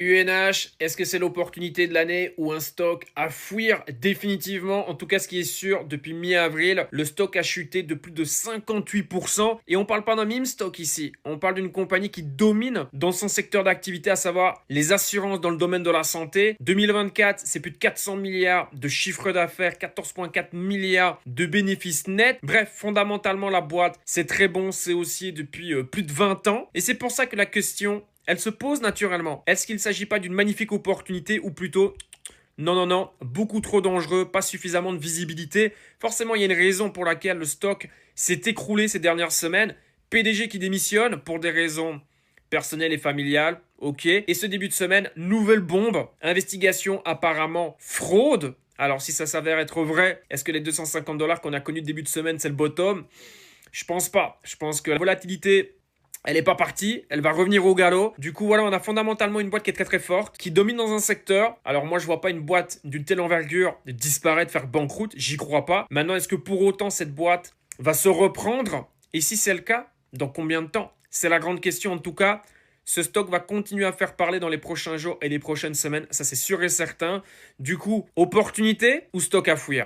UNH, est-ce que c'est l'opportunité de l'année ou un stock à fuir? Définitivement. En tout cas, ce qui est sûr, depuis mi-avril, le stock a chuté de plus de 58%. Et on parle pas d'un meme stock ici. On parle d'une compagnie qui domine dans son secteur d'activité, à savoir les assurances dans le domaine de la santé. 2024, c'est plus de 400 milliards de chiffre d'affaires, 14,4 milliards de bénéfices nets. Bref, fondamentalement, la boîte, c'est très bon. C'est aussi depuis plus de 20 ans. Et c'est pour ça que la question, elle se pose naturellement. Est-ce qu'il ne s'agit pas d'une magnifique opportunité ou plutôt non, non, non, beaucoup trop dangereux, pas suffisamment de visibilité. Forcément, il y a une raison pour laquelle le stock s'est écroulé ces dernières semaines. PDG qui démissionne pour des raisons personnelles et familiales, ok. Et ce début de semaine, nouvelle bombe, investigation apparemment fraude. Alors si ça s'avère être vrai, est-ce que les 250 dollars qu'on a connus début de semaine, c'est le bottom? Je pense pas. Je pense que la volatilité, elle n'est pas partie, elle va revenir au galop. Du coup, voilà, on a fondamentalement une boîte qui est très très forte, qui domine dans un secteur. Alors moi, je vois pas une boîte d'une telle envergure disparaître, faire banqueroute, j'y crois pas. Maintenant, est-ce que pour autant cette boîte va se reprendre? Et si c'est le cas, dans combien de temps? C'est la grande question en tout cas. Ce stock va continuer à faire parler dans les prochains jours et les prochaines semaines, ça c'est sûr et certain. Du coup, opportunité ou stock à fouiller?